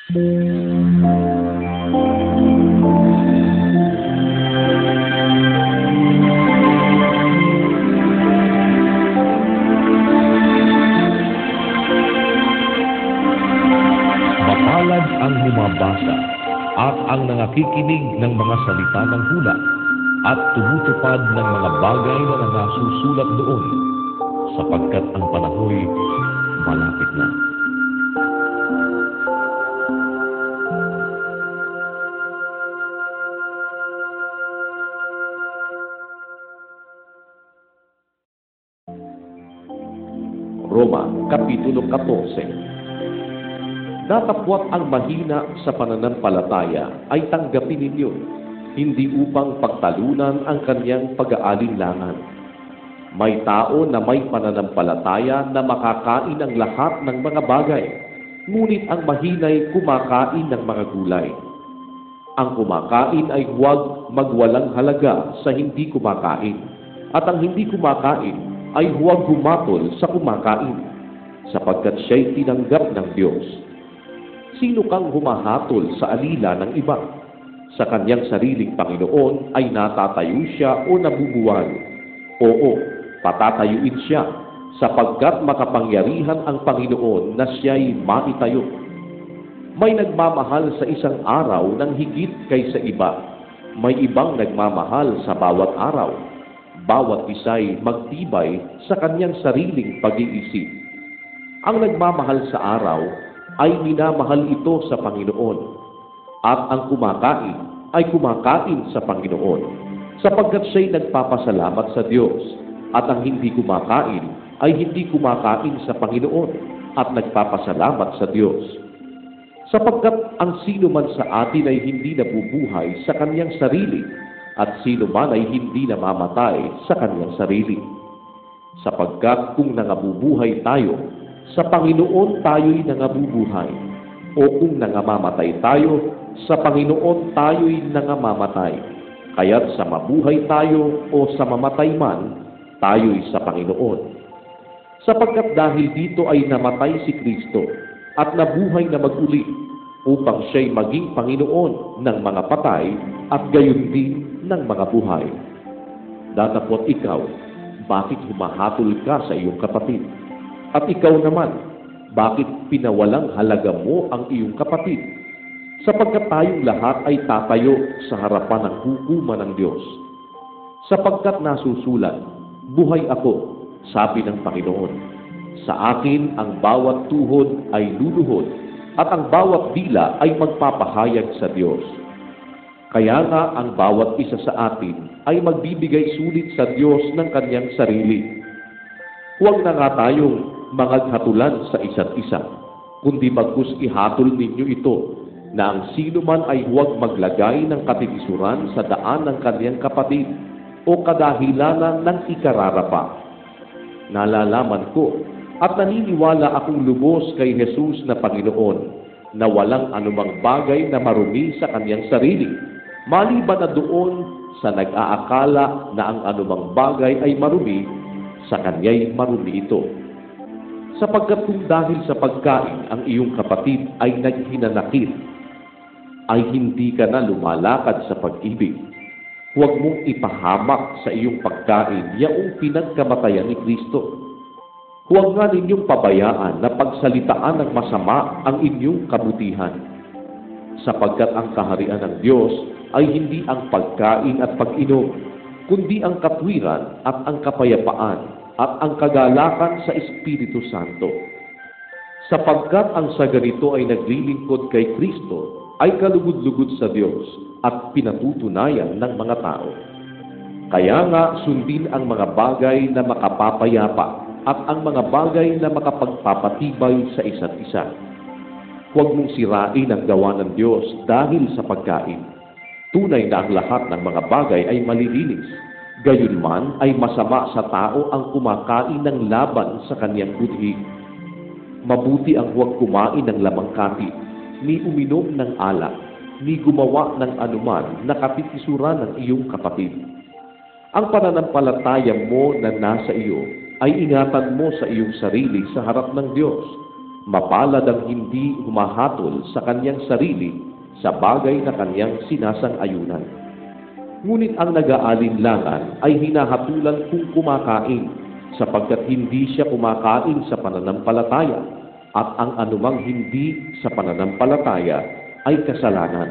Mapalad ang humabasa at ang nangakikinig ng mga salita ng hula at tumutupad ng mga bagay na nasusulat doon, sapagkat ang panahoy malapit na. Roma, Kapitulo 14. Datapwat ang mahina sa pananampalataya ay tanggapin ninyo, hindi upang pagtalunan ang kanyang pag-aalinlangan. May tao na may pananampalataya na makakain ang lahat ng mga bagay, ngunit ang mahina'y kumakain ng mga gulay. Ang kumakain ay huwag magwalang halaga sa hindi kumakain, at ang hindi kumakain ay huwag humatol sa kumakain, sapagkat siya'y tinanggap ng Diyos. Sino kang humahatol sa alila ng iba? Sa kanyang sariling Panginoon ay natatayo siya o nabubuwal? Oo, patatayuin siya, sapagkat makapangyarihan ang Panginoon na siya'y maitayo. May nagmamahal sa isang araw ng higit kaysa iba. May ibang nagmamahal sa bawat araw. Bawat isa'y magtibay sa kanyang sariling pag-iisip. Ang nagmamahal sa araw ay minamahal ito sa Panginoon, at ang kumakain ay kumakain sa Panginoon, sapagkat siya'y nagpapasalamat sa Diyos, at ang hindi kumakain ay hindi kumakain sa Panginoon, at nagpapasalamat sa Diyos. Sapagkat ang sino man sa atin ay hindi nabubuhay sa kanyang sarili, at sino man ay hindi namamatay sa kanyang sarili. Sapagkat kung nangabubuhay tayo, sa Panginoon tayo'y nangabubuhay, o kung nangamamatay tayo, sa Panginoon tayo'y nangamamatay. Kaya't sa mabuhay tayo o sa mamatay man, tayo'y sa Panginoon. Sapagkat dahil dito ay namatay si Kristo at nabuhay na mag-uli, upang siya'y maging Panginoon ng mga patay at gayon din ng mga buhay. Datapot ikaw, bakit humahatol ka sa iyong kapatid? At ikaw naman, bakit pinawalang halaga mo ang iyong kapatid? Sapagkat tayong lahat ay tatayo sa harapan ng hukuman ng Diyos. Sapagkat nasusulat, buhay ako, sabi ng Panginoon. Sa akin ang bawat tuhod ay luluhod, at ang bawat dila ay magpapahayag sa Diyos. Kaya nga ang bawat isa sa atin ay magbibigay sulit sa Diyos ng kanyang sarili. Huwag na nga tayong mangaghatulan sa isa't isa, kundi bagkus ihatol ninyo ito, na ang sino man ay huwag maglagay ng katikisuran sa daan ng kanyang kapatid o kadahilanan ng ikararapa. Nalalaman ko at naniniwala akong lubos kay Jesus na Panginoon, na walang anumang bagay na marumi sa kanyang sarili, maliban na doon sa nag-aakala na ang anumang bagay ay marumi, sa kanya'y marumi ito. Sapagkat kung dahil sa pagkain ang iyong kapatid ay naghinanakit, ay hindi ka na lumalakad sa pag-ibig. Huwag mong ipahamak sa iyong pagkain yaong pinagkamatayan ni Kristo. Huwag nga ninyong pabayaan na pagsalitaan ng masama ang inyong kabutihan. Sapagkat ang kaharian ng Diyos ay hindi ang pagkain at pag-inom, kundi ang katwiran at ang kapayapaan at ang kagalakan sa Espiritu Santo. Sapagkat ang sa ganito ay naglilingkod kay Kristo ay kalugod-lugod sa Diyos at pinatutunayan ng mga tao. Kaya nga sundin ang mga bagay na makapapayapa at ang mga bagay na makapagpapatibay sa isa't isa. Huwag mong sirain ang gawa ng Diyos dahil sa pagkain. Tunay na ang lahat ng mga bagay ay malilinis. Gayunman ay masama sa tao ang kumakain ng laban sa kanyang budhi. Mabuti ang huwag kumain ng lamangkati, ni uminom ng alak, ni gumawa ng anuman na katikisuran ng iyong kapatid. Ang pananampalataya mo na nasa iyo ay ingatan mo sa iyong sarili sa harap ng Diyos. Mapalad ang hindi humahatol sa kanyang sarili sa bagay na kanyang sinasang-ayunan. Ngunit ang nag-aalinlangan ay hinahatulan kung kumakain, sapagkat hindi siya kumakain sa pananampalataya, at ang anumang hindi sa pananampalataya ay kasalanan.